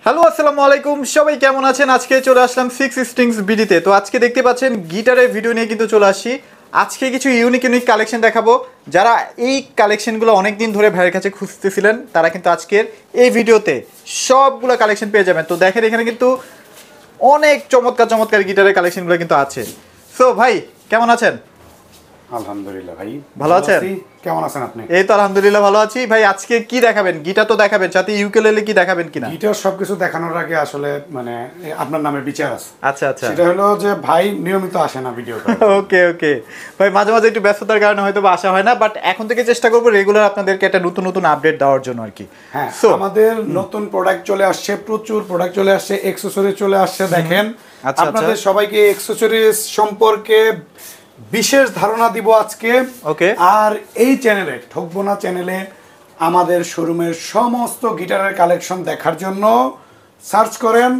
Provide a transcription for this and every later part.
Hello আসসালামু আলাইকুম, সবাই কেমন আছেন? আজকে চলে আসলাম সিক্স স্ট্রিংস বিডিতে। তো আজকে দেখতে পাচ্ছেন গিটারের ভিডিও নিয়ে কিন্তু চলে আসি। আজকে কিছু ইউনিক কালেকশন দেখাবো। যারা এই কালেকশনগুলো অনেকদিন ধরে ভাইয়ের কাছে খুঁজতেছিলেন তারা কিন্তু আজকের এই ভিডিওতে সবগুলো কালেকশন পেয়ে যাবেন। তো দেখেন এখানে কিন্তু অনেক চমৎকার চমৎকার গিটারের কালেকশনগুলো কিন্তু আছে। সো ভাই কেমন আছেন? আলহামদুলিল্লাহ ভাই, ভালো আছেন? কেমন আছেন আপনি? এই তো আলহামদুলিল্লাহ ভালো আছি। ভাই আজকে কি দেখাবেন? গিটার তো দেখাবেন, সাথে ইউকেলেলে কি দেখাবেন কিনা? গিটার সবকিছু দেখানোর আগে আসলে মানে আপনার নামে বিচার আছে। আচ্ছা আচ্ছা, সেটা হলো যে ভাই নিয়মিত আসে না ভিডিও করে। ওকে ওকে ভাই, মাঝে মাঝে একটু ব্যস্ততার কারণে হয়তো বা আসা হয় না, বাট এখন থেকে চেষ্টা করবো রেগুলার আপনাদেরকে একটা নতুন নতুন আপডেট দেওয়ার জন্য আর কি। হ্যাঁ, আমাদের নতুন প্রোডাক্ট চলে আসছে, প্রচুর প্রোডাক্ট চলে আসছে, অ্যাকসেসরি চলে আসছে। দেখেন আপনাদের সবাইকে অ্যাকসেসরিজ সম্পর্কে বিশেষ ধারণা দিব আজকে। ওকে, আর এই চ্যানেলে ঠকবো না চ্যানেলে আমাদের শোরুমের সমস্ত গিটারের কালেকশন দেখার জন্য সার্চ করেন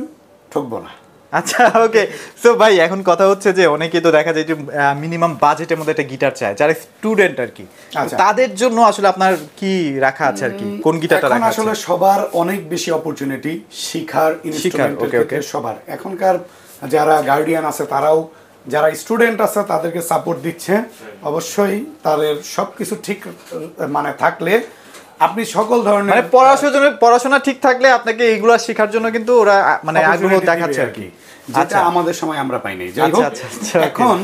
ঠকবো না। আচ্ছা ওকে। সো ভাই এখন কথা হচ্ছে যে অনেকেই তো দেখা যায় যে মিনিমাম বাজেটের মধ্যে একটা গিটার চায়, যারা স্টুডেন্ট আর কি। তাদের জন্য আসলে আপনার কি রাখা আছে আর কি, কোন গিটারটা রাখা আছে? আসলে সবার অনেক বেশি অপরচুনিটি শিখার ইনস্ট্রুমেন্টের ক্ষেত্রে সবার। এখনকার যারা গার্ডিয়ান আছে তারাও, যারা স্টুডেন্ট আছে তাদেরকে সাপোর্ট দিচ্ছে। অবশ্যই তাদের সবকিছু ঠিক মানে থাকলে আপনি সকল ধরনের মানে পড়াশোনা ঠিক থাকলে আপনাকে এইগুলা শেখার জন্য কিন্তু ওরা মানে আগ্রহ দেখাচ্ছে আর কি, যেটা আমাদের সময় আমরা পাই নাই। যাই হোক, এখন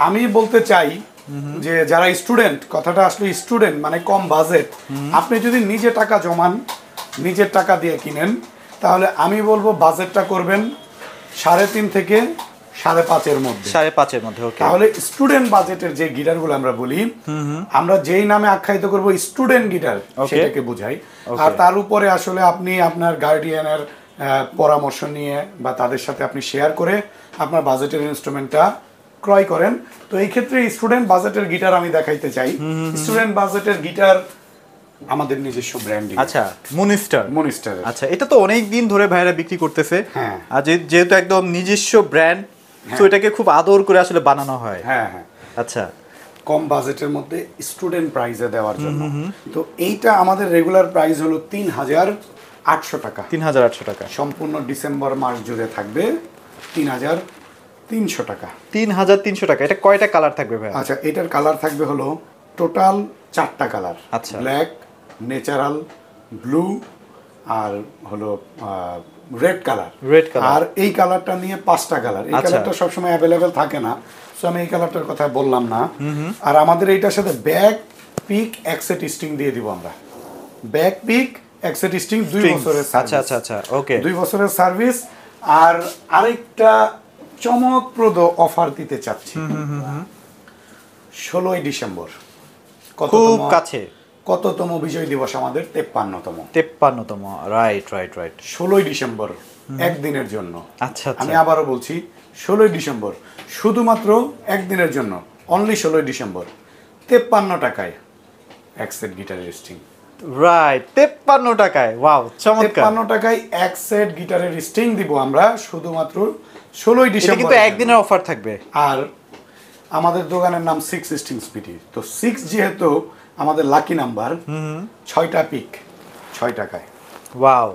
আমি বলতে চাই যে যারা স্টুডেন্ট, কথাটা আসলে স্টুডেন্ট মানে কম বাজেট, আপনি যদি নিজে টাকা জমান, নিজের টাকা দিয়ে কিনেন, তাহলে আমি বলবো বাজেটটা করবেন 3.5 থেকে 5.5-এর মধ্যে। 5.5-এর মধ্যে, ওকে। তাহলে স্টুডেন্ট বাজেটের যে গিটারগুলো আমরা বলি, আমরা যেই নামে আখ্যায়িত করব স্টুডেন্ট গিটার, সেটাকে বোঝাই। আর তার উপরে আসলে আপনি আপনার গার্ডিয়ানের পরামর্শ নিয়ে বা তাদের সাথে আপনি শেয়ার করে আপনার বাজেটের ইনস্ট্রুমেন্টটা ক্রয় করেন। তো এই ক্ষেত্রে স্টুডেন্ট বাজেটের গিটার আমি দেখাইতে চাই। স্টুডেন্ট বাজেটের গিটার আমাদের নিজস্ব ব্র্যান্ডিং। আচ্ছা, মনিস্টার। আচ্ছা, এটা তো অনেক দিন ধরে ভাইরা বিক্রি করতেছে। হ্যাঁ, আর যেহেতু একদম নিজস্ব ব্র্যান্ড, তো এটাকে খুব আদর করে আসলে বানানো হয়। হ্যাঁ হ্যাঁ, আচ্ছা, কম বাজেটের মধ্যে স্টুডেন্ট প্রাইসে দেওয়ার জন্য। তো এইটা আমাদের রেগুলার প্রাইস হলো 3,800 টাকা। 3,800 টাকা সম্পূর্ণ ডিসেম্বর মাস জুড়ে থাকবে 3,300 টাকা। 3,300 টাকা। এটা কয়টা কালার থাকবে ভাই? আচ্ছা, এটার কালার থাকবে হলো টোটাল 4টা কালার। আচ্ছা, ব্ল্যাক, ন্যাচারাল, ব্লু আর হলো রেড কালার। আর এই কালারটা নিয়ে 5টা কালার। এই কালারটা সবসময় অ্যাভেলেবেল থাকে না, সো আমি এই কালারটার কথা বললাম না। আর আমাদের এইটার সাথে ব্যাক পিক এক্সেট স্ট্রিং দিয়ে দিব আমরা। ব্যাক পিক এক্সেট স্ট্রিং 2 বছরের সার্ভিস। আচ্ছা আচ্ছা আচ্ছা, ওকে, 2 বছরের সার্ভিস। আর আরেকটা চমকপ্রদ অফার দিতে চাচ্ছি। 16ই ডিসেম্বর, খুব কাছে। কততম বিজয় দিবস আমাদের? 53তম। রাইট। 16ই ডিসেম্বর একদিনের জন্য। আচ্ছা, আমি আবারও বলছি, 16ই ডিসেম্বর শুধুমাত্র একদিনের জন্য, অনলি 16ই ডিসেম্বর 53 টাকায় এক্সেট গিটারের স্ট্রিং। রাইট, 53 টাকায়। ওয়াও, চমৎকার। 53 টাকায় এক্সেট গিটারের স্ট্রিং দিব আমরা শুধুমাত্র 16ই ডিসেম্বর। কিন্তু একদিনের অফার থাকবে। আর আমাদের দোকানের নাম 6 স্ট্রিংস বিডি। তো 6 যেহেতু আমাদের লাকি নাম্বার, 6টা পিক 6 টাকায়। ওয়াও,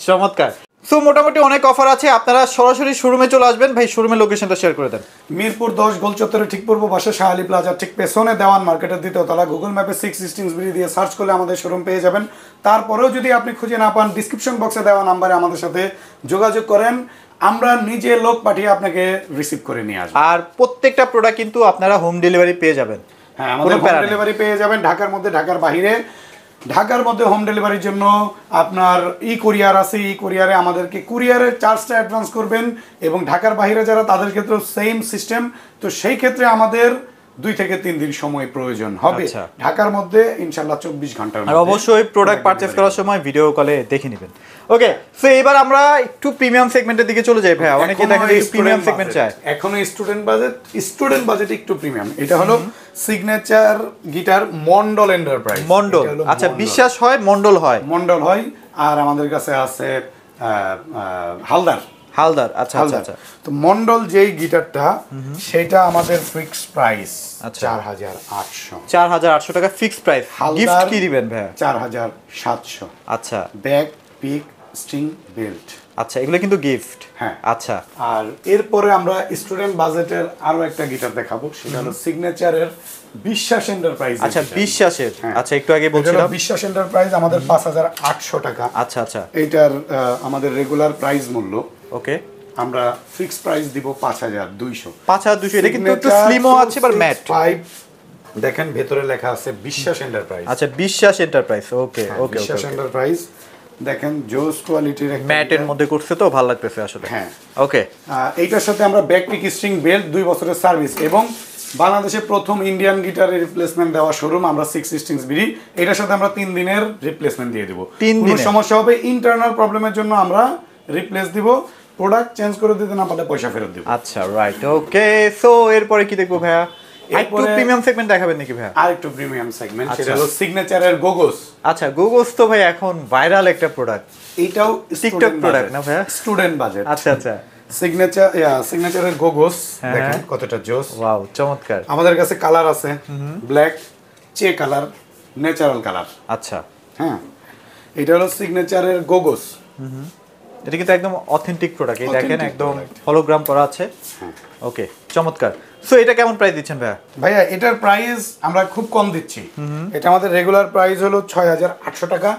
চমৎকার। সো মোটামুটি অনেক অফার আছে, আপনারা সরাসরি শোরুমে চলে আসবেন। ভাই শোরুমের লোকেশনটা শেয়ার করে দেন। মিরপুর 10 গোল চত্বরে ঠিক পূর্ব পাশে শাহালি প্লাজার ঠিক পেছনে দেওয়ান মার্কেটের 2য় তলা। গুগল ম্যাপে 6 স্ট্রিংস বিডি দিয়ে সার্চ করলে আমাদের শোরুম পেয়ে যাবেন। তারপরেও যদি আপনি খুঁজে না পান, ডিসক্রিপশন বক্সে দেওয়া নাম্বারে আমাদের সাথে যোগাযোগ করেন, আমরা নিজে লোক পাঠিয়ে আপনাকে রিসিভ করে নিয়ে আসবো। আর প্রত্যেকটা প্রোডাক্ট কিন্তু আপনারা হোম ডেলিভারি পেয়ে যাবেন। হ্যাঁ, আমাদের হোম ডেলিভারি পেয়ে যাবেন ঢাকার মধ্যে, ঢাকার বাইরে। ঢাকার মধ্যে হোম ডেলিভারির জন্য আপনার কুরিয়ার আছে। কুরিয়ারে আমাদেরকে কুরিয়ারের চার্জটা অ্যাডভান্স করবেন, এবং ঢাকার বাইরে যারা, তাদের ক্ষেত্রেও সেম সিস্টেম। তো সেই ক্ষেত্রে আমাদের 2 থেকে 3 দিন সময় প্রয়োজন হবে। ঢাকার মধ্যে ইনশাআল্লাহ 24 ঘন্টার মধ্যে। আর অবশ্যই প্রোডাক্ট পারচেজ করার সময় ভিডিও কলে দেখে নেবেন। ওকে, সো এবার আমরা একটু প্রিমিয়াম সেগমেন্টের দিকে চলে যাই। ভাই অনেকে দেখা যায় প্রিমিয়াম সেগমেন্ট চায়। এখনো স্টুডেন্ট বাজেট একটু প্রিমিয়াম। এটা হলো signature guitar Mondal enterprise. Mondal, আচ্ছা, বিশ্বাস হয় মন্ডল হয়। আর আমাদের কাছে আছে হালদার। আচ্ছা আচ্ছা। তো মন্ডল যেই গিটারটা, সেটা আমাদের ফিক্সড প্রাইস 4,800 টাকা ফিক্সড প্রাইস। গিফট কি দিবেন ভাই? 4,700। আচ্ছা, ব্যাক পিক স্ট্রিং বেল্ট। আচ্ছা, এগুলো কিন্তু গিফট। হ্যাঁ। আচ্ছা, আর এরপরে আমরা স্টুডেন্ট বাজেটের আরো একটা গিটার দেখাবো, সেটা হলো সিগনেচারের বিশ্বাস এন্টারপ্রাইজ। আচ্ছা, বিশ্বাসের। আচ্ছা, একটু আগে বলছিলাম বিশ্বাস এন্টারপ্রাইজ আমাদের 5800 টাকা। আচ্ছা আচ্ছা, এইটার আমাদের রেগুলার প্রাইস মূল্য, ওকে, আমরা ফিক্স প্রাইস দিব 5200। 5200। এটা কিন্তু একটু স্লিমও আছে বাট ম্যাট। দেখেন ভেতরে লেখা আছে বিশ্বাস এন্টারপ্রাইজ। আচ্ছা, বিশ্বাস এন্টারপ্রাইজ। ওকে ওকে, বিশ্বাস এন্টারপ্রাইজ দেখেন জোস কোয়ালিটির একটা ম্যাটের মধ্যে করছে তো ভালো লাগতেছে আসলে। হ্যাঁ, ওকে। এইটার সাথে আমরা ব্যাক পিক স্ট্রিং বেল্ট, 2 বছরের সার্ভিস এবং বাংলাদেশে প্রথম ইন্ডিয়ান গিটারের রিপ্লেসমেন্ট দেওয়া শোরুম আমরা 6 স্ট্রিংস বিডি। এটার সাথে আমরা 3 দিনের রিপ্লেসমেন্ট দিয়ে দেব। 3 কোনো দিনের সমস্যা হবে ইন্টারনাল প্রবলেমের জন্য আমরা রিপ্লেস দিব, প্রোডাক্ট চেঞ্জ করে দিতে না পারলে পয়সা ফেরত দেব। আচ্ছা, রাইট, ওকে। সো এরপরে কি দেখবো ভাইয়া? একটু প্রিমিয়াম সেগমেন্ট দেখাবেন নাকি ভাইয়া? আর একটু প্রিমিয়াম সেগমেন্ট, সেটা হলো সিগনেচারের গোগোস। আচ্ছা, গোগোস তো ভাই এখন ভাইরাল একটা প্রোডাক্ট। এইটাও টিকটক প্রোডাক্ট না ভাইয়া? Student budget. আচ্ছা আচ্ছা, সিগনেচারের গোগোস দেখেন কতটা জোস। ওয়াও, চমৎকার। আমাদের কাছে কালার আছে ব্ল্যাক, চে কালার, ন্যাচারাল কালার। আচ্ছা, হ্যাঁ, এটা হলো সিগনেচারের গোগোস। এটা কিন্তু একদম অথেন্টিক প্রোডাক্ট। এই দেখেন একদম হলোগ্রাম করা আছে। ওকে, চমৎকার। সো এটা কেমন প্রাইস দিচ্ছেন ভাইয়া? ভাইয়া এটার প্রাইস আমরা খুব কম দিচ্ছি। এটা আমাদের রেগুলার প্রাইস হলো 6800 টাকা,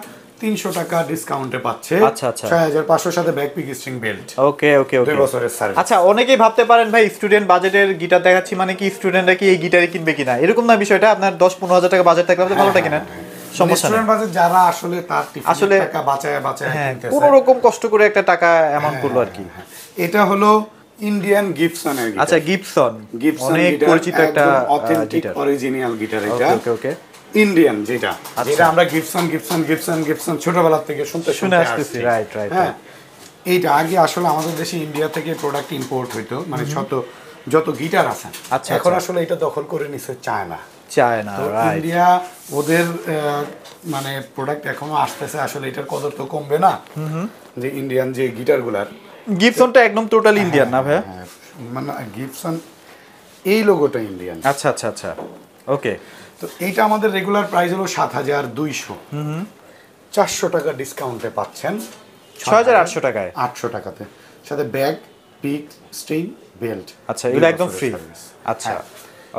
300 টাকা ডিসকাউন্টে পাচ্ছে। আচ্ছা আচ্ছা, 6500 সাথে ব্যাক পিক স্ট্রিং বেল্ট। ওকে ওকে ওকে, 2 বছরের সার্ভিস। আচ্ছা, অনেকেই ভাবতে পারেন ভাই স্টুডেন্ট বাজেটের গিটার দেখাচ্ছি মানে কি স্টুডেন্টরা কি এই গিটারই কিনবে কিনা, এরকম না বিষয়টা। আপনার 10-15 হাজার টাকা বাজেট থাকলে আপনি ভালোটা কিনেন, সমস্যা নেই। স্টুডেন্ট বাজেট যারা আসলে তার আসলে টাকা বাঁচায় কিনতেছে, কোনো রকম কষ্ট করে একটা টাকা অ্যামাউন্ট করলো আর কি। এটা হলো ইন্ডিয়ান গিবসনের গিটার। আচ্ছা, গিবসন অনেক পরিচিত একটা অথেন্টিক অরিজিনাল গিটার। এটা ওকে ওকে, ইন্ডিয়ান যেটা আমরা গিবসন গিবসন গিবসন গিবসন ছোটবেলা থেকে শুনে আসতেছি। রাইট রাইট, হ্যাঁ, এইটা আগে আসলে আমাদের দেশে ইন্ডিয়া থেকে প্রোডাক্ট ইম্পোর্ট হইতো, মানে যত গিটার আছে। আচ্ছা, এখন আসলে এটা দখল করে নিছে চায়না। রাইট। ইন্ডিয়া ওদের মানে প্রোডাক্ট এখনো আসতেছে, আসলে এটার কদর তো কমবে না। যে ইন্ডিয়ান যে গিটারগুলার, গিবসনটা একদম টোটাল ইন্ডিয়ান না ভাইয়া? মানে গিবসন এই লোগোটা ইন্ডিয়ান। আচ্ছা আচ্ছা আচ্ছা, ওকে। তো এইটা আমাদের রেগুলার প্রাইস হলো 7200। 400 টাকা ডিসকাউন্টে পাচ্ছেন 6800 টাকায়, 800 টাকাতে, সাথে ব্যাগ, পিক, স্ট্রিং, বেল্ট। আচ্ছা, এগুলো একদম ফ্রি। আচ্ছা,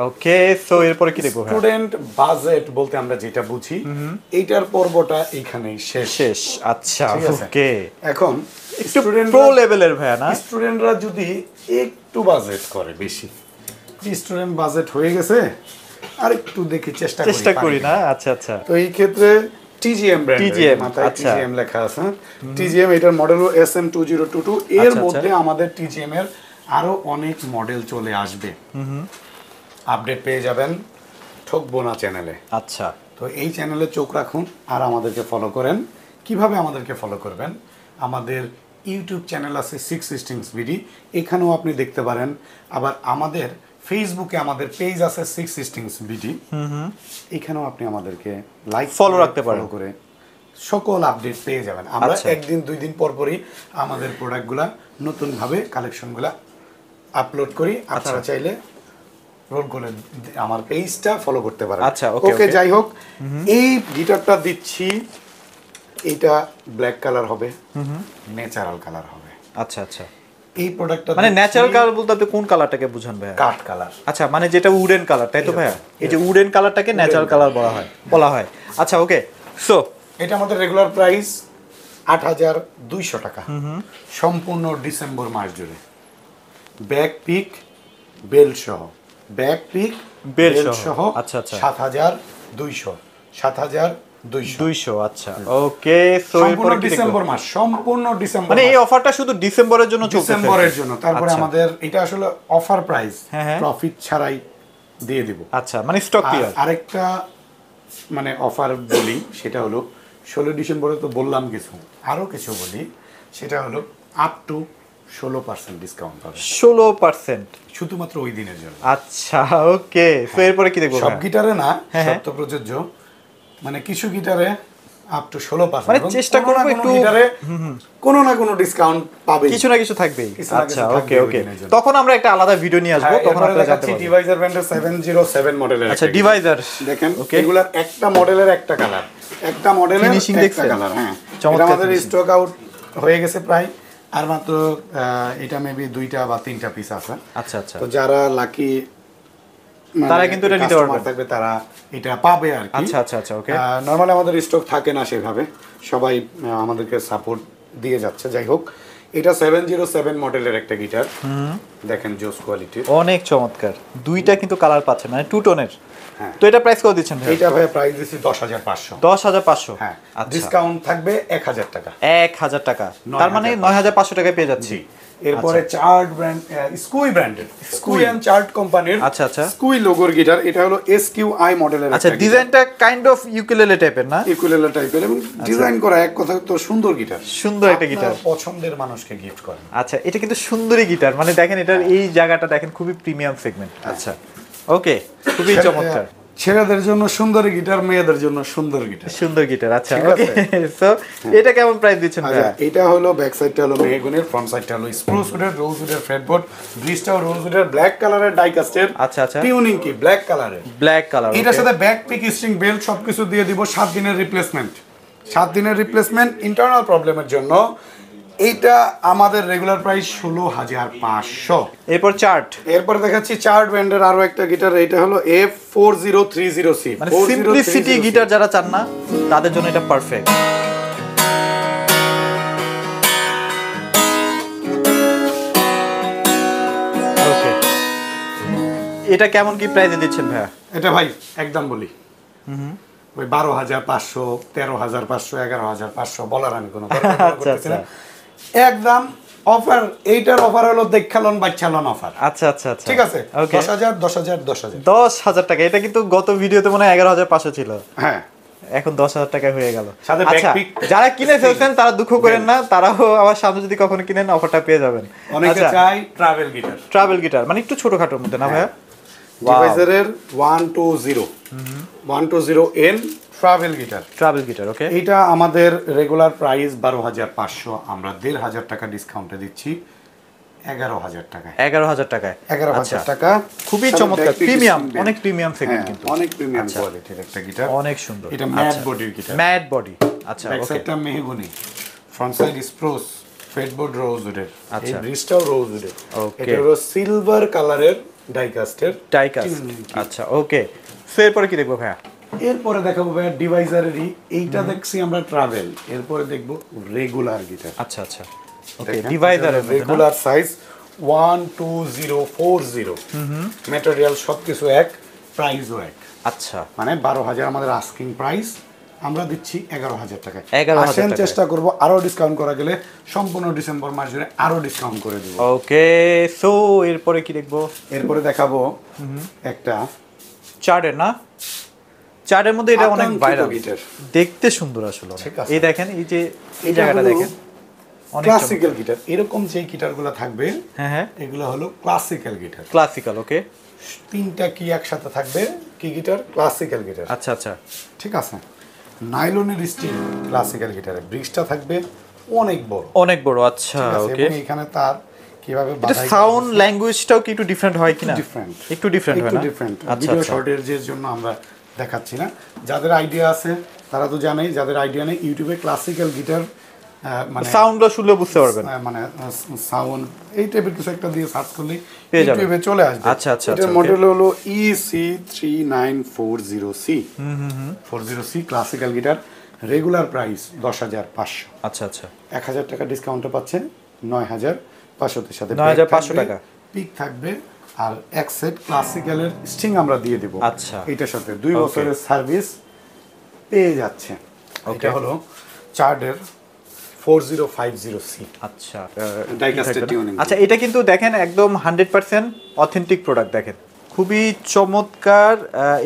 ওকে। সো এরপরে কি দেখবো? স্টুডেন্ট বাজেট বলতে আমরা যেটা বুঝি, এইটার পর্বটা এইখানেই শেষ। আচ্ছা, ওকে। এখন স্টুডেন্ট প্রো লেভেলের ভাইয়া না? স্টুডেন্টরা যদি একটু বাজেট করে বেশি, স্টুডেন্ট বাজেট হয়ে গেছে আর একটু দেখি চেষ্টা করি না। আচ্ছা আচ্ছা, তো এই ক্ষেত্রে টিজিএম ব্র্যান্ড, মাথায় টিজিএম লেখা আছে। টিজিএম এটার মডেল হলো SM2022। এর মধ্যে আমাদের টিজিএম এর আরো অনেক মডেল চলে আসবে, আপডেট পেয়ে যাবেন ঠকবো না চ্যানেলে। আচ্ছা, তো এই চ্যানেলে চোখ রাখুন আর আমাদেরকে ফলো করেন। কিভাবে আমাদেরকে ফলো করবেন? আমাদের ইউটিউব চ্যানেল আছে 6 স্ট্রিংস বিডি, এখানেও আপনি দেখতে পারেন। আবার আমাদের ফেসবুকে আমাদের পেজ আছে 6 স্ট্রিংস বিডি, এখানেও আপনি আমাদেরকে লাইক ফলো রাখতে পারেন, করে সকল আপডেট পেয়ে যাবেন। আমরা একদিন 2 দিন পরই আমাদের প্রোডাক্টগুলা নতুনভাবে কালেকশনগুলা আপলোড করি। আপনারা চাইলে রোল করে আমার পেজটা ফলো করতে পারেন। আচ্ছা, ওকে। যাই হোক, এই গিটারটা দিচ্ছি, এটা ব্ল্যাক কালার হবে, ন্যাচারাল কালার হবে। আচ্ছা আচ্ছা, এই প্রোডাক্টটা মানে ন্যাচারাল কালার বলতে আপনি কোন কালারটাকে বুঝান ভাইয়া? কাঠ কালার। আচ্ছা, মানে যেটা উডেন কালার, তাই তো ভাইয়া? এই যে উডেন কালারটাকে ন্যাচারাল কালার বলা হয়। আচ্ছা, ওকে। সো এটা আমাদের রেগুলার প্রাইস 8200 টাকা, সম্পূর্ণ ডিসেম্বর মাস জুড়ে। ব্যাক পিক বেল্ট সহ, ব্যাক পিক বেল্ট সহ। আচ্ছা আচ্ছা, 7200। 7200। আচ্ছা, ওকে। সো এরপরে ডিসেম্বর মাস, সম্পূর্ণ ডিসেম্বর, মানে এই অফারটা শুধু ডিসেম্বরের জন্য চলছে? ডিসেম্বরের জন্য। তারপরে আমাদের এটা আসলে অফার প্রাইস, প্রফিট ছাড়াই দিয়ে দিব। আচ্ছা, মানে স্টক ক্লিয়ার। আরেকটা মানে অফার বলি, সেটা হলো 16 ডিসেম্বরে তো বললাম কিছু, আরো কিছু বলি, সেটা হলো আপ টু 16% ডিসকাউন্ট পাবে। 16% শুধুমাত্র ওই দিনের জন্য। আচ্ছা, ওকে। তো এরপরে কি দেখবো? সব গিটারে না, সব তো প্রযোজ্য, মানে কিছু গিটারে আপ টু 16%, মানে চেষ্টা করব একটু গিটারে কোনো না কোনো ডিসকাউন্ট পাবে, কিছু না কিছু থাকবেই। আচ্ছা, ওকে ওকে, তখন আমরা একটা আলাদা ভিডিও নিয়ে আসবো, তখন আপনারা জানতে পারবেন। ডিভাইজার ব্র্যান্ডের 707 মডেলের। আচ্ছা, ডিভাইজার দেখেন, এগুলার একটা মডেলের একটা কালার, একটা মডেলের একটা কালার। হ্যাঁ, এটা আমাদের স্টক আউট হয়ে গেছে প্রায়, আর মাত্র এটা মেবি 2টা বা 3টা পিস আছে। আচ্ছা আচ্ছা, তো যারা লাকি তারা কিন্তু এটা নিতে পারবে, থাকবে তারা এটা পাবে আর কি। আচ্ছা আচ্ছা আচ্ছা, ওকে। নরমালি আমাদের স্টক থাকে না সেভাবে, সবাই আমাদেরকে সাপোর্ট দিয়ে যাচ্ছে। যাই হোক, এটা 707 মডেলের একটা গিটার, দেখেন জোস কোয়ালিটির, অনেক চমৎকার। দুইটা কিন্তু কালার পাচ্ছেন, মানে টু টোনের। হ্যাঁ। তো এটা প্রাইস কত দিচ্ছেন ভাই? এটা ভাই প্রাইস দিচ্ছি 10,500। 10,500। হ্যাঁ, আচ্ছা, ডিসকাউন্ট থাকবে 1000 টাকা। 1000 টাকা, তার মানে 9,500 টাকায় পেয়ে যাচ্ছি। এরপরে চার্ট ব্র্যান্ড, স্কুই ব্র্যান্ডের, স্কুই এন্ড চার্ট কোম্পানির, আচ্ছা আচ্ছা, স্কুই লোগোর গিটার। এটা হলো SQI মডেলের। আচ্ছা, ডিজাইনটা কাইন্ড অফ ইউকুলেলে টাইপের না? ইকুলেলে টাইপের, এবং ডিজাইন করা এক কথা তো সুন্দর গিটার, সুন্দর একটা গিটার, পছন্দের মানুষকে গিফট করেন। আচ্ছা, এটা কিন্তু সুন্দরী গিটার, মানে দেখেন এটার এই জায়গাটা দেখেন, খুবই প্রিমিয়াম সেগমেন্ট। আচ্ছা, ওকে, খুবই চমৎকার। ছেলেদের জন্য সুন্দরী গিটার, মেয়েদের জন্য সুন্দর গিটার, সুন্দর গিটার। আচ্ছা, ওকে। সো এটা কেমন প্রাইস দিচ্ছেন ভাই? এটা হলো ব্যাক সাইডটা হলো মেহগনির, ফ্রন্ট সাইডটা হলো স্প্রুস উডের, রোজ উডের ফ্রেটবোর্ড, ব্রিজটাও রোজ উডের, ব্ল্যাক কালারের ডাইকাস্টের। আচ্ছা আচ্ছা, টিউনিং কি ব্ল্যাক কালারের, ব্ল্যাক কালার। এটার সাথে ব্যাক পিক, স্ট্রিং, বেল্ট সবকিছু দিয়ে দিব। 7 দিনের রিপ্লেসমেন্ট, 7 দিনের রিপ্লেসমেন্ট ইন্টারনাল প্রবলেমের জন্য। এইটা আমাদের রেগুলার প্রাইস 16,500। এরপর চার্ট, এরপর দেখাচ্ছি চার্ট ব্র্যান্ডের আরো একটা গিটার, এটা হলো F4030C। মানে সিম্পলিসিটি গিটার যারা চান না তাদের জন্য এটা পারফেক্ট। ওকে, এটা কেমন কি প্রাইসে দিচ্ছেন ভাইয়া? এটা ভাই একদম বলি, ওই 12,500, 13,500, 11,500 বলার আমি কোনো দরকার করতেছি না। একদম অফার, এইটার অফার হলো দেখালন বাচ্চালন অফার। আচ্ছা আচ্ছা আচ্ছা, ঠিক আছে, 10,000 10,000 10,000 10,000 টাকা। এটা কিন্তু গত ভিডিওতে মনে হয় 11,500 ছিল, হ্যাঁ, এখন 10,000 টাকা হয়ে গেল। সাথে আচ্ছা, backpick, যারা কিনে ফেলছেন তারা দুঃখ করেন না, তারাও আবার সামনে যদি কখনো কিনেন অফারটা পেয়ে যাবেন। অনেকে চাই ট্রাভেল গিটার, ট্রাভেল গিটার মানে একটু ছোটখাটোর মধ্যে না ভাইয়া? ডিভাইজারের 120N travel guitar. Travel guitar, okay. এটা আমাদের রেগুলার প্রাইস 12,500, আমরা 1,500 টাকা ডিসকাউন্টে দিচ্ছি 11,000 টাকায়। 11,000 টাকায়, 11,000 টাকা। খুবই চমৎকার, প্রিমিয়াম, অনেক প্রিমিয়াম সেগমেন্ট কিন্তু, অনেক প্রিমিয়াম কোয়ালিটির একটা গিটার, অনেক সুন্দর। এটা ম্যাট বডির গিটার, ম্যাট বডি। আচ্ছা, ব্যাক ওকে। সাইডটা mahogany, front side spruce, fretboard rose উডের, এই আচ্ছা, ব্রিজটাও রোজ উডের। ওকে। এটা হলো সিলভার কালারের ডাইকাস্টের, ডাইকাস্ট। আচ্ছা, ওকে। সো এরপরে কি দেখবো ভাইয়া? এরপরে দেখাবো ভাইয়া ডিভাইজারেরই, এইটা দেখছি আমরা ট্রাভেল, এরপরে দেখবো রেগুলার গিটার। আচ্ছা আচ্ছা, ওকে, ডিভাইজারের রেগুলার সাইজ 12040, ম্যাটেরিয়াল সবকিছু এক, প্রাইসও এক। আচ্ছা, মানে 12,000 আমাদের আস্কিং প্রাইস, আমরা দিচ্ছি 11,000 টাকায়। 11,000 আসেন, টাকায়। চেষ্টা করব আরো ডিসকাউন্ট করা গেলে সম্পূর্ণ ডিসেম্বর মাস জুড়ে আরো ডিসকাউন্ট করে দেব। ওকে। সো এরপরে কি দেখবো? এরপরে দেখাবো একটা চার্টের না, চার্টের মধ্যে এটা অনেক আকাঙ্ক্ষিত ভাইরাল, গিটার। দেখতে সুন্দর আসলে অনেক। ঠিক আছে। এই দেখেন, এই যে এই এটা জায়গাটা হলো দেখেন, অনেক ক্লাসিক্যাল গিটার। এরকম যে গিটারগুলো থাকবে, হ্যাঁ হ্যাঁ, এগুলো হলো ক্লাসিক্যাল গিটার। ক্লাসিক্যাল, ওকে। 3টা কি একসাথে থাকবে, কি গিটার? Classical guitar. আচ্ছা আচ্ছা, ঠিক আছে, নাইলনের স্টিল ক্লাসিক্যাল গিটারে, ব্রিজটা থাকবে অনেক বড়, অনেক বড়। আচ্ছা, ঠিক আছে, ওকে। এবং এখানে তার কিভাবে এটা বাঁধাই সাউন্ড ল্যাঙ্গুয়েজটাও কি একটু ডিফারেন্ট হয় কিনা? ডিফারেন্ট, একটু ডিফারেন্ট হয় একটু না? ডিফারেন্ট। আচ্ছা ভিডিও আচ্ছা, শর্টেজের জন্য আমরা দেখাচ্ছি না, যাদের আইডিয়া আছে তারা তো জানেই, যাদের আইডিয়া নেই ইউটিউবে ক্লাসিক্যাল গিটার মানে সাউন্ডটা শুনলে বুঝতে পারবেন, মানে সাউন্ড এই টাইপের কিছু একটা দিয়ে সার্চ করলেই পেয়ে যাবেন, ইউটিউবে চলে আসবে। আচ্ছা আচ্ছা, এটার মডেল হলো EC3940C classical guitar, regular price 10,500। আচ্ছা আচ্ছা, 1,000 টাকা ডিসকাউন্টে পাচ্ছেন 9,500 এর সাথে 9,500 টাকা পিক থাকবে, আর এক সেট ক্লাসিক্যালের স্ট্রিং আমরা দিয়ে দিব। আচ্ছা, এটার সাথে 2 বছরের সার্ভিস পেয়ে যাচ্ছে। এটা হলো চার্ডের 4050C। আচ্ছা, ডাইকাস্টের টিউনিং। আচ্ছা, এটা কিন্তু দেখেন একদম 100% অথেন্টিক প্রোডাক্ট, দেখেন খুবই চমৎকার।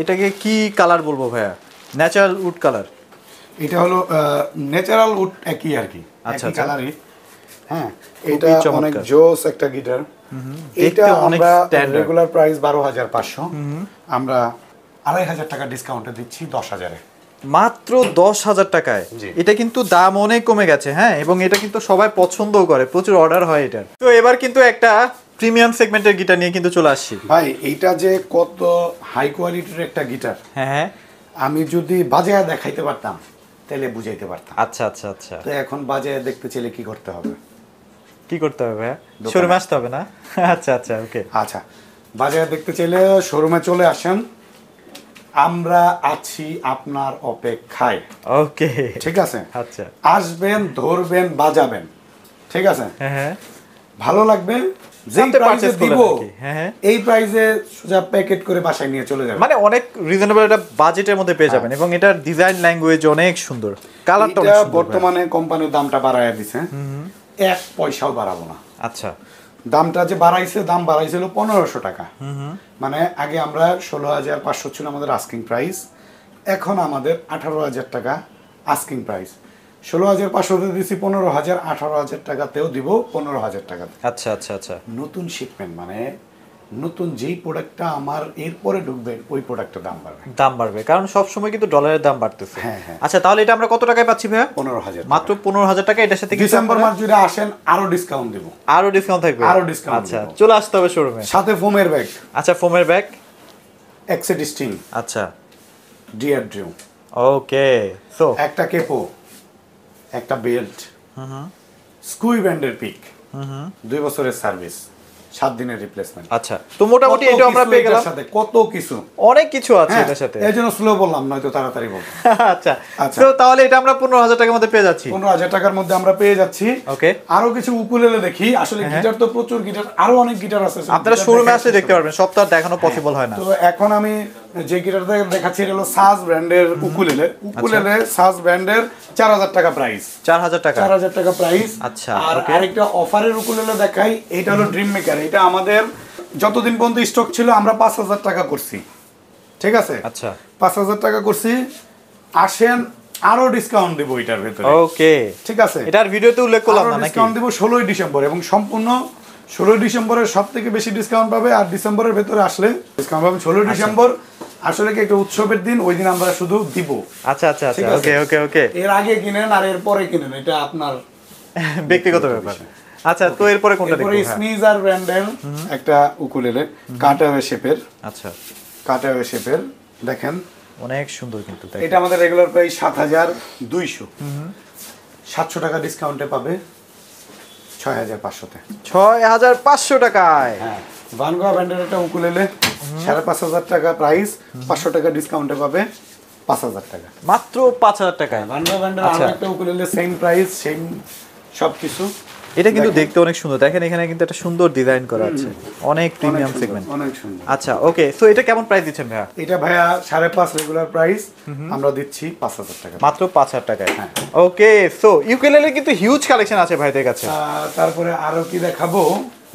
এটাকে কি কালার বলবো ভাইয়া? Natural would colour. এটা হলো ন্যাচারাল উড একই আর কি, আচ্ছা একই আচ্ছা, কালারই। হ্যাঁ, এটা অনেক চমৎকার। জোস একটা গিটার। এটা অনেক আমরা স্ট্যান্ডার্ড। রেগুলার প্রাইস 12,500, আমরা 2,500 টাকা ডিসকাউন্টে দিচ্ছি 10,000 এ। মাত্র 10,000 টাকায়। জি। এটা কিন্তু দাম অনেক কমে গেছে, হ্যাঁ, এবং এটা কিন্তু সবাই পছন্দও করে, প্রচুর অর্ডার হয় এটার। তো এবার কিন্তু একটা প্রিমিয়াম সেগমেন্টের গিটার নিয়ে কিন্তু চলে আসছি ভাই। এইটা যে কত হাই কোয়ালিটির একটা গিটার, হ্যাঁ হ্যাঁ, আমি যদি বাজায় দেখাইতে পারতাম তাহলে বুঝাইতে পারতাম। আচ্ছা আচ্ছা আচ্ছা, তো এখন বাজারে দেখতে চাইলে কি করতে হবে? কি করতে হবে ভাইয়া? শোরুমে আসতে হবে না? আচ্ছা আচ্ছা, ওকে। আচ্ছা, বাজারে দেখতে চাইলে শোরুমে চলে আসেন, আমরা আছি আপনার অপেক্ষায়। ওকে, ঠিক আছে? আচ্ছা, আসবেন, ধরবেন, বাজাবেন, ঠিক আছে? হ্যাঁ হ্যাঁ, ভালো লাগবে, যেই সাথে প্রাইসে purchase করলেন দিব আর কি। হ্যাঁ হ্যাঁ, এই প্রাইসে সোজা প্যাকেট করে বাসায় নিয়ে চলে যাবেন। মানে অনেক রিজনেবল একটা বাজেটের মধ্যে পেয়ে যাবেন, এবং এটার ডিজাইন ল্যাঙ্গুয়েজ অনেক সুন্দর, কালারটা অনেক এটা সুন্দর। বর্তমানে কোম্পানির দামটা বাড়ায় দিছে, 1 পয়সাও বাড়াবো না। আচ্ছা, দামটা যে বাড়াইছে, দাম বাড়াইছিল 1500 টাকা। মানে আগে আমরা 16,500 ছিল আমাদের আস্কিং প্রাইস, এখন আমাদের 18,000 টাকা আস্কিং প্রাইস। 16,500 দিছি 15,000, 18,000 টাকাতেও দিব 15,000 টাকা। আচ্ছা আচ্ছা আচ্ছা, নতুন শিপমেন্ট মানে নতুন যেই প্রোডাক্টটা আমার এরপরে ঢুকবে ওই প্রোডাক্টের দাম বাড়বে। দাম বাড়বে, কারণ সব সময় কিন্তু ডলারের দাম বাড়তেছে। হ্যাঁ হ্যাঁ। আচ্ছা, তাহলে এটা আমরা কত টাকায় পাচ্ছি ভাইয়া? 15,000, মাত্র 15,000 টাকা। এটার সাথে ডিসেম্বর মাস যদি আসেন আরো ডিসকাউন্ট দেব। আরো ডিসকাউন্ট থাকবে? আরো ডিসকাউন্ট। আচ্ছা, চলে আসতে হবে শোরুমে। সাথে ফোমের ব্যাগ। আচ্ছা, ফোমের ব্যাগ, এক্সেড স্টিং, আচ্ছা, ডিয়ার ড্রিউ, ওকে। সো একটা কেপো, একটা বেল্ট, স্কুই ব্যান্ডের পিক, 2 বছরের সার্ভিস, 7 দিনের রিপ্লেসমেন্ট। আচ্ছা, তো মোটামুটি এটা আমরা পেয়ে গেলাম। সাথে কত কিছু, অনেক কিছু আছে হ্যাঁ, এটার সাথে। এই জন্য স্লো বললাম, নয়তো তাড়াতাড়ি বলতাম। আচ্ছা আচ্ছা। তো তাহলে এটা আমরা 15,000 টাকার মধ্যে পেয়ে যাচ্ছি। 15,000 টাকার মধ্যে আমরা পেয়ে যাচ্ছি। ওকে, আরো কিছু উকুলেলে দেখি। আসলে গিটার তো প্রচুর গিটার, আরো অনেক গিটার আছে। আপনারা শোরুমে আসলে দেখতে পারবেন, সব তো আর দেখানো পসিবল হয় না। তো এখন আমি যে গিটারটা দেখাচ্ছি এটা হলো সাজ ব্র্যান্ডের উকুলেলে। উকুলেলে সাজ ব্র্যান্ডের 4,000 টাকা প্রাইস। 4,000 টাকা? 4,000 টাকা প্রাইস। আচ্ছা, আর আরেকটা অফারের উকুলেলে দেখাই, এটা হলো ড্রিম মেকার। এটা আমাদের যতদিন পর্যন্ত স্টক ছিল আমরা 5,000 টাকা করছি, ঠিক আছে? আচ্ছা, 5,000 টাকা করছি। আসেন, আরো ডিসকাউন্ট দিব এটার ভিতরে। ওকে, ঠিক আছে? এটার ভিডিওতে উল্লেখ করলাম না নাকি? ডিসকাউন্ট দিব 16 ডিসেম্বর, এবং সম্পূর্ণ 16 ডিসেম্বরের সবথেকে বেশি ডিসকাউন্ট পাবে। আর ডিসেম্বরের ভেতরে আসলে ডিসকাউন্ট পাবে 16 ডিসেম্বর। আসলে কি একটা উৎসবের দিন, ওই দিন আমরা শুধু দিব। আচ্ছা আচ্ছা আচ্ছা, ওকে ওকে ওকে। এর আগে কিনেন আর এর পরে কিনেন, এটা আপনার ব্যক্তিগত ব্যাপার। আচ্ছা, তো এরপরে কোনটা দেখব? এরপরে স্নিজার ব্র্যান্ডের একটা উকুলেলে, কাটাওয়ে শেপের। আচ্ছা, কাটাওয়ে শেপের, দেখেন অনেক সুন্দর কিন্তু। এটা আমাদের রেগুলার প্রাইস 7,200, 700 টাকা ডিসকাউন্টে পাবে 6,500-তে। 6,500 টাকায়? হ্যাঁ, ভানগোয়া ব্র্যান্ডের একটা উকুলেলে 5,500 টাকা প্রাইস, 500 টাকা ডিসকাউন্টে পাবে 5,000 টাকা। মাত্র 5,000 টাকায়? ভানগোয়া ব্র্যান্ডের আরো একটা উকুলেলে সেম প্রাইস, সেম সবকিছু। এটা কিন্তু দেখতে অনেক সুন্দর। দেখেন এখানে কিন্তু একটা সুন্দর ডিজাইন করা আছে, অনেক প্রিমিয়াম সেগমেন্ট। অনেক সুন্দর। আচ্ছা, ওকে। সো এটা কেমন প্রাইস দিচ্ছেন ভাইয়া? এটা ভাইয়া 5.5 রেগুলার প্রাইস, আমরা দিচ্ছি 5,000 টাকা। মাত্র 5,000 টাকায়? হ্যাঁ। ওকে। সো ইউকেলেলে কিন্তু হিউজ কালেকশন আছে ভাইদের কাছে। তারপরে আরো কি দেখাবো?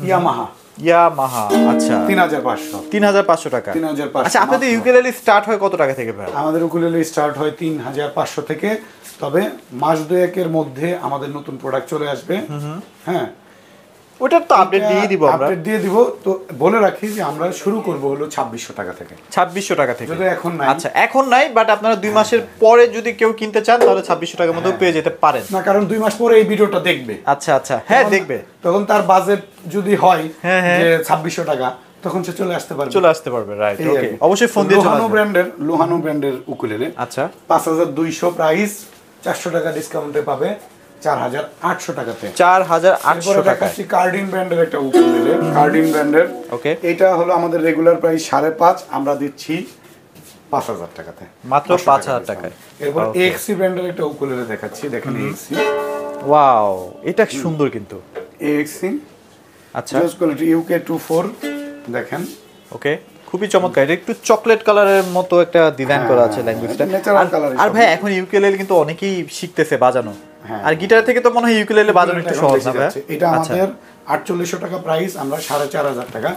ইয়ামাহা। ইয়ামাহা, আচ্ছা, 3,500। 3,500 টাকা? 3,500। আচ্ছা, আপনাদের ইউকেলেলে স্টার্ট হয় কত টাকা থেকে ভাই? আমাদের উকুলেলে স্টার্ট হয় 3,500 থেকে। তবে মাস দুয়েকের মধ্যে আমাদের নতুন প্রোডাক্ট চলে আসবে। হ্যাঁ, ওটার তো আপডেট দিয়ে দিব আমরা। আপডেট দিয়ে দিব। তো বলে রাখি যে আমরা শুরু করব হলো 2,600 টাকা থেকে। 2,600 টাকা থেকে? যদি এখন নাই। আচ্ছা, এখন নাই, বাট আপনারা 2 মাসের পরে যদি কেউ কিনতে চান তাহলে 2,600 টাকার মধ্যে পেয়ে যেতে পারেন। না, কারণ 2 মাস পরে এই ভিডিওটা দেখবে। আচ্ছা আচ্ছা, হ্যাঁ দেখবে। তখন তার বাজেট যদি হয় হ্যাঁ, হ্যাঁ, যে 2,600 টাকা, তখন সে চলে আসতে পারবে। চলে আসতে পারবে, রাইট। ওকে, অবশ্যই ফোন দিয়ে চলে লোহানো আসবেন। ব্র্যান্ডের উকুলেলে। আচ্ছা, 5,200 প্রাইস, 400 টাকা ডিসকাউন্টে পাবে 4,800 টাকাতে। 4,800 টাকা? দেখাচ্ছি কার্ডিন ব্র্যান্ডের একটা উকুলেলে। কার্ডিন ব্র্যান্ডের, ওকে। এটা হলো আমাদের রেগুলার প্রাইস 5,500, আমরা দিচ্ছি 5,000 টাকাতে। মাত্র 5,000 টাকায়? এরপর এক্সি ব্র্যান্ডের একটা উকুলেলে দেখাচ্ছি, দেখেন এক্সি। ওয়াও, এটা সুন্দর কিন্তু। এক্সি, আচ্ছা, জাস্ট কোয়ালিটি UK 24, দেখেন। ওকে, খুবই চমৎকার। এটা একটু চকলেট কালারের মতো একটা ডিজাইন করা আছে ল্যাঙ্গুয়েজটা। Natural colour. আর ভাই এখন ইউকেলেলে কিন্তু অনেকেই শিখতেছে বাজানো। হ্যাঁ। আর গিটার থেকে তো মনে হয় ইউকেলেলে বাজানো একটু সহজ না ভাই? এটা আমাদের 4,800 টাকা প্রাইস, আমরা 4,500 টাকা।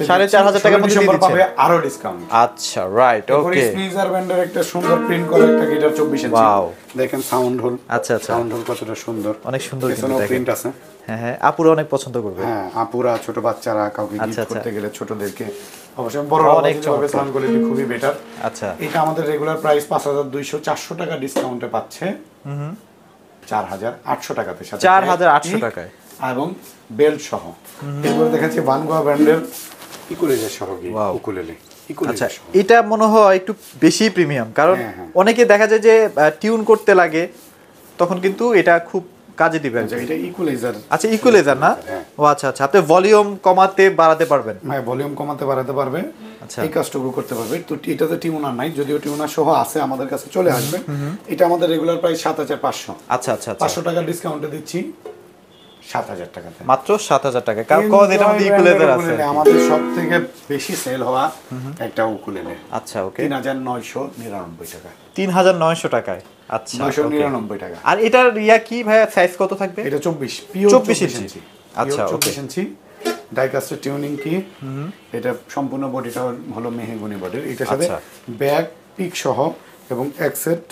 4,500 টাকার মধ্যে দিয়ে দিচ্ছেন? পাবে আরো ডিসকাউন্ট। আচ্ছা, রাইট, ওকে। স্নিজার ব্র্যান্ডের একটা সুন্দর প্রিন্ট করা একটা গিটার 24 ইঞ্চি। ওয়াও, দেখেন সাউন্ড হোল। আচ্ছা আচ্ছা, সাউন্ড হোল কতটা সুন্দর, অনেক সুন্দর কিন্তু পেছনেও দেখেন। প্রিন্ট আছে। হ্যাঁ হ্যাঁ, আপুরা অনেক পছন্দ করবে। হ্যাঁ, আপুরা, ছোট বাচ্চারা, কাউকে আচ্ছা, গিফট আচ্ছা। করতে গেলে ছোটদেরকে, অবশ্যই বড়রা অনেক অনেক চমৎকার। সাউন্ড কোয়ালিটি খুবই বেটার। আচ্ছা, এটা আমাদের রেগুলার প্রাইস 5,200, 400 টাকা ডিসকাউন্টে পাচ্ছে 4,800 টাকাতে। 4,800 টাকায় এবং বেল্ট সহ। এরপর দেখাচ্ছি ভানগোয়া ব্র্যান্ডের ইকুলেলে সহ উকুলেলে। আচ্ছা এটা মনে হয় একটু বেশি প্রিমিয়াম, কারণ অনেকে দেখা যায় যে টিউন করতে লাগে, তখন কিন্তু এটা খুব কাজে দিবে। এটা ইকুয়ালাইজার। আচ্ছা ইকুয়ালাইজার না? ও আচ্ছা আচ্ছা, আপনি ভলিউম কমাতে বাড়াতে পারবেন? হ্যাঁ, ভলিউম কমাতে বাড়াতে পারবে। আচ্ছা, এই কাজটুকু করতে পারবে। তো এটাতে টিউনার নাই, যদিও টিউনার সহ আছে, আমাদের কাছে চলে আসবে। এটা আমাদের রেগুলার প্রাইস 7500। আচ্ছা আচ্ছা, 500 টাকা ডিসকাউন্টে দিচ্ছি 7000 টাকাতে, মাত্র 7000 টাকা। কারণ কোন এটা মধ্যে ইকুয়ালাইজার আছে। আমাদের সবথেকে বেশি সেল হওয়া একটা উকুলেলে। আচ্ছা ওকে, 3999 টাকা। 3900 টাকায়। আচ্ছা 999 টাকা। আর এটার ইয়া কি ভাইয়া, সাইজ কত থাকবে? এটা 24 ইঞ্চি। আচ্ছা 24 ইঞ্চি ডাইকাস্টের টিউনিং কি। এটা সম্পূর্ণ বডিটা হলো মেহগনি বডির। এটার সাথে ব্যাক পিক সহ এবং এক্সেট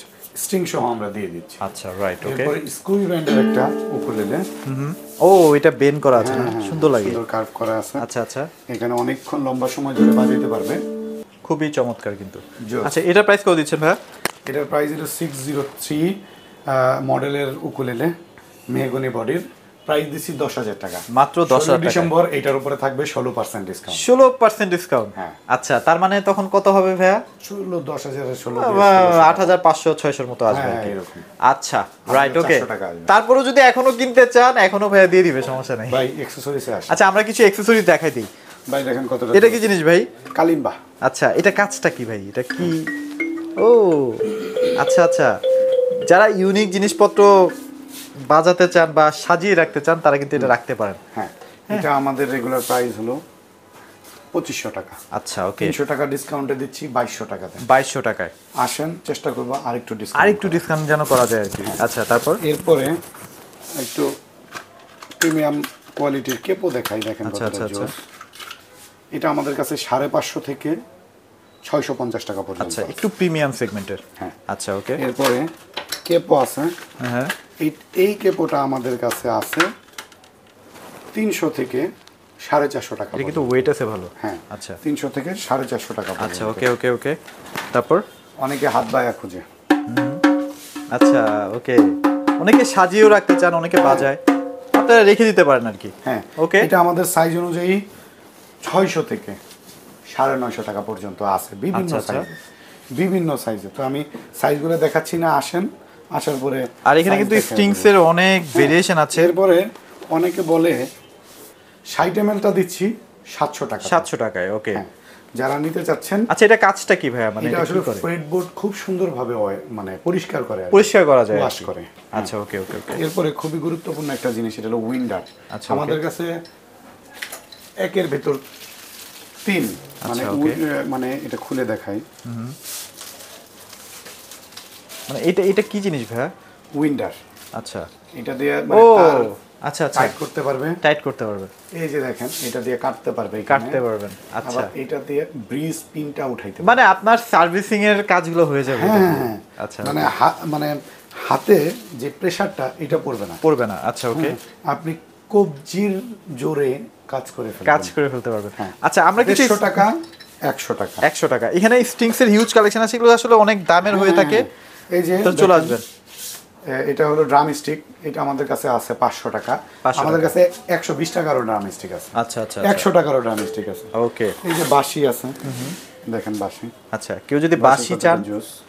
স্ট্রিং সহ আমরা দিয়ে দিচ্ছি। আচ্ছা রাইট ওকে। এরপর স্কুই ব্যান্ডের একটা উকুলেলে। ও এটা বেন করা আছে না? সুন্দর লাগে, সুন্দর কার্ভ করা আছে। আচ্ছা আচ্ছা, এখানে অনেকক্ষণ লম্বা সময় ধরে বাজাইতে পারবে, খুবই চমৎকার কিন্তু। আচ্ছা এটার প্রাইস কত দিচ্ছেন ভাইয়া? এটার প্রাইস হলো 603 মডেলের উকুলেলে মেহগনি বডির। প্রাইস দিচ্ছি 10000 টাকা, মাত্র 10000 টাকা। ডিসেম্বর এটার উপরে থাকবে 16% ডিসকাউন্ট। 16% ডিসকাউন্ট? হ্যাঁ। আচ্ছা তার মানে তখন কত হবে ভাইয়া? 10,000 8500 600 মতো আসবে আর কি। এরকম। আচ্ছা রাইট ওকে। 400 টাকা আসবে। তারপরে যদি এখনো কিনতে চান, এখনো ভাইয়া দিয়ে দিবে, সমস্যা নাই। ভাই অ্যাকসেসরিজে আসে। আচ্ছা আমরা কিছু অ্যাকসেসরিজ দেখাই দিই। ভাই দেখেন কতটা। এটা কি জিনিস ভাই? কালিম্বা। আচ্ছা এটা কাজটা কি ভাই? এটা কি? ও আচ্ছা আচ্ছা, যারা ইউনিক জিনিসপত্র বাজাতে চান বা সাজিয়ে রাখতে চান, তারা কিন্তু এটা রাখতে পারেন। হ্যাঁ, এটা আমাদের রেগুলার প্রাইস হলো 2500 টাকা। আচ্ছা ওকে, 300 টাকা ডিসকাউন্টে দিচ্ছি 2200 টাকাতে। 2200 টাকায়। আসেন, চেষ্টা করবো আরেকটু ডিসকাউন্ট। আরেকটু ডিসকাউন্ট যেন করা যায় আর কি। আচ্ছা তারপর এরপরে একটু প্রিমিয়াম কোয়ালিটির কেপো দেখাই, দেখেন আচ্ছা কতটা আচ্ছা আচ্ছা। জোস। এটা আমাদের কাছে 550 থেকে 650 টাকা পর্যন্ত। আচ্ছা একটু প্রিমিয়াম সেগমেন্টের। হ্যাঁ আচ্ছা ওকে। এরপরে কেপো আছে। হ্যাঁ এই কেপোটা আমাদের কাছে আছে 300 থেকে 450 টাকা। এটা কিন্তু ওয়েট আছে ভালো। হ্যাঁ আচ্ছা 300 থেকে 450 টাকা। আচ্ছা ওকে ওকে ওকে। তারপর অনেকে হাত বায়া খুঁজে। আচ্ছা ওকে, অনেকে সাজিয়েও রাখতে চান, অনেকে বাজায়, আপনারা রেখে দিতে পারেন আর কি। হ্যাঁ ওকে। এটা আমাদের সাইজ অনুযায়ী 600 থেকে 950 টাকা পর্যন্ত আছে, বিভিন্ন সাইজে। বিভিন্ন সাইজে তো আমি সাইজগুলো দেখাচ্ছি না, আসেন, আসার পরে। আর এখানে কিন্তু স্ট্রিংস এর অনেক ভেরিয়েশন আছে। এরপরে অনেকে বলে 60 ml-টা দিচ্ছি 700 টাকা। 700 টাকায় ওকে। যারা নিতে চাচ্ছেন। আচ্ছা এটা কাজটা কি ভাইয়া? মানে এটা আসলে ফ্রেডবোর্ড খুব সুন্দরভাবে মানে পরিষ্কার করে, পরিষ্কার করা যায়, ওয়াশ করে। আচ্ছা ওকে ওকে ওকে। এরপরে খুবই গুরুত্বপূর্ণ একটা জিনিস, এটা হলো উইন্ডার। আচ্ছা আমাদের কাছে একের ভেতর 3, মানে মানে এটা খুলে দেখাই। মানে এটা কি জিনিস ভাইয়া? উইন্ডার। আচ্ছা এটা দিয়ে ও মানে তার আচ্ছা আচ্ছা টাইট করতে পারবে, টাইট করতে পারবে। এই যে দেখেন, এটা দিয়ে কাটতে পারবে, কাটতে পারবেন। আচ্ছা আবার এটা দিয়ে ব্রিজ পিনটা উঠাইতে পারবে, মানে আপনার সার্ভিসিং এর কাজগুলো হয়ে যাবে। হ্যাঁ আচ্ছা মানে মানে হাতে যে প্রেসারটা এটা পড়বে না, পড়বে না। আচ্ছা ওকে, আপনি কবজির জোরে কাজ করে ফেলতে পারবেন। আচ্ছা আমরা কিছু 100 টাকা 100 টাকা 100 টাকা। এখানে স্ট্রিংস এর হিউজ কালেকশন আছে, এগুলো আসলে অনেক দামের হয়ে থাকে। এই যে তো চলে আসবেন। এটা হলো ড্রাম স্টিক, এটা আমাদের কাছে আছে 500 টাকা। আমাদের কাছে 120 টাকারও ড্রাম স্টিক আছে। আচ্ছা আচ্ছা 100 টাকারও ড্রাম স্টিক আছে। ওকে। এই যে বাঁশি আছে, দেখেন বাঁশি। আচ্ছা কেউ যদি বাঁশি চান,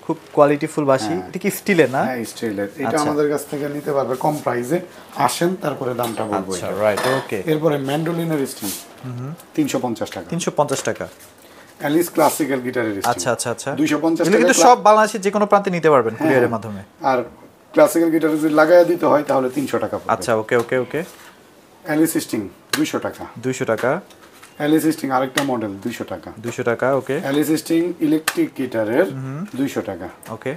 খুব কোয়ালিটিফুল বাঁশি, এটা কি স্টিলের না? হ্যাঁ স্টিলের। এটা আমাদের কাছ থেকে নিতে পারবে কম প্রাইসে, আসেন তারপরে দামটা বলবো। আচ্ছা রাইট ওকে। এরপরে ম্যান্ডোলিনের স্টিং 350 টাকা। 350 টাকা। অ্যালিস ক্লাসিক্যাল গিটারের স্টিং। আচ্ছা আচ্ছা আচ্ছা 250 টাকা। টাকা। কিন্তু সব বাংলাদেশের যে কোনো প্রান্তে নিতে পারবেন কুরিয়ারের মাধ্যমে। আর ক্লাসিক্যাল গিটারে যদি লাগায়া দিতে হয় তাহলে 300 টাকা পড়বে। আচ্ছা ওকে ওকে ওকে। অ্যালিস স্টিং 200 টাকা। 200 টাকা। অ্যালিস স্টিং আরেকটা মডেল 200 টাকা। 200 টাকা ওকে। অ্যালিস স্টিং ইলেকট্রিক গিটারের 200 টাকা। ওকে।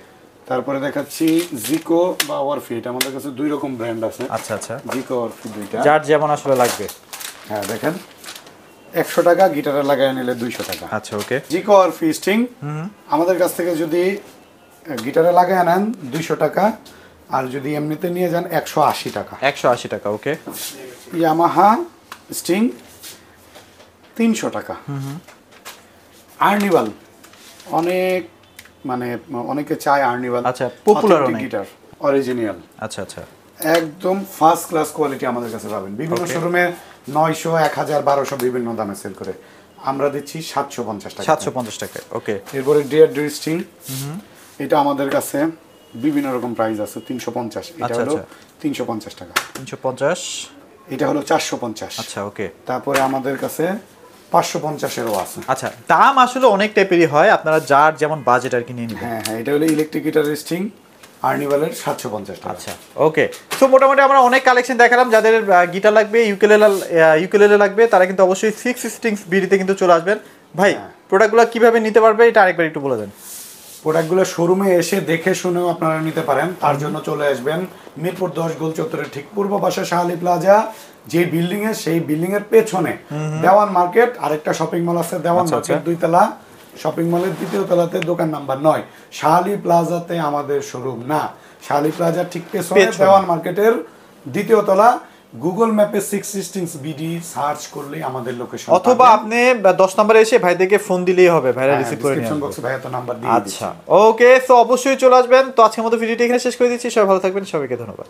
তারপরে দেখাচ্ছি জিকো বা ওয়ারফি, এটা আমাদের কাছে দুই রকম ব্র্যান্ড আছে। আচ্ছা আচ্ছা, জিকো ওয়ারফি দুইটা, যার যেমন আসলে লাগবে। হ্যাঁ দেখেন 100 টাকা, গিটারে লাগায় নিলে 200 টাকা। আচ্ছা ওকে। জিকো ওয়ারফি স্টিং আমাদের কাছ থেকে যদি গিটারে লাগায় নেন 200 টাকা, আর যদি এমনিতে নিয়ে যান 180 টাকা। 180 টাকা ওকে। ইয়ামাহা স্টিং 300 টাকা। আর্নিভাল অনেক মানে অনেকে চায় আর্নিভাল। আচ্ছা পপুলার গিটার অরিজিনাল। আচ্ছা আচ্ছা একদম ফার্স্ট ক্লাস কোয়ালিটি আমাদের কাছে পাবেন। বিভিন্ন শোরুমে 900 1000 1200 বিভিন্ন দামে সেল করে, আমরা দিচ্ছি 750 টাকা। 750 টাকা, ওকে। এরপরে ডিয়ার ড্রিস্টিং, এটা আমাদের কাছে বিভিন্ন রকম প্রাইস আছে। 350, এটা হলো 350 টাকা। 350, এটা হলো 450। আচ্ছা, ওকে। তারপরে আমাদের কাছে 550-এরও আছে। আচ্ছা, দাম আসলে অনেক টাইপেরই হয়, আপনারা যার যেমন বাজেট আর কি নিয়ে নেবেন। হ্যাঁ হ্যাঁ, এটা হলো ইলেকট্রিক গিটার স্ট্রিং আর্নিভালের 750 টাকা। আচ্ছা, ওকে। সো মোটামুটি আমরা অনেক কালেকশন দেখালাম। যাদের গিটার লাগবে, ইউকেলেলে লাগবে, তারা কিন্তু অবশ্যই 6 স্ট্রিংস বিডিতে কিন্তু চলে আসবেন। ভাই, প্রোডাক্টগুলো কিভাবে নিতে পারবে এটা আরেকবার একটু বলে দেন। প্রোডাক্টগুলো শোরুমে এসে দেখে শুনেও আপনারা নিতে পারেন। তার জন্য চলে আসবেন মিরপুর 10 গোল চত্বরের ঠিক পূর্ব পাশে শাহালি প্লাজা, যে বিল্ডিং এ, সেই বিল্ডিং এর পেছনে দেওয়ান মার্কেট আরেকটা শপিং মল আছে। দেওয়ান মার্কেট 2 তলা, শপিং মলের 2য় তলাতে দোকান নাম্বার 9। শাহালি প্লাজাতে আমাদের শোরুম না, শাহালি প্লাজার ঠিক পেছনে দেওয়ান মার্কেটের 2য় তলা। গুগল ম্যাপে 6 স্ট্রিংস বিডি সার্চ করলেই আমাদের লোকেশন, অথবা আপনি 10 নম্বরে এসে ভাইদেরকে ফোন দিলেই হবে, ভাইরা রিসিভ করে ডেসক্রিপশন নেবেন। বক্সে ভাইয়া তো নাম্বার দিয়ে দিচ্ছি। আচ্ছা, ওকে। সো অবশ্যই চলে আসবেন। তো আজকের মতো ভিডিওটি এখানে শেষ করে দিচ্ছি। সবাই ভালো থাকবেন, সবাইকে ধন্যবাদ।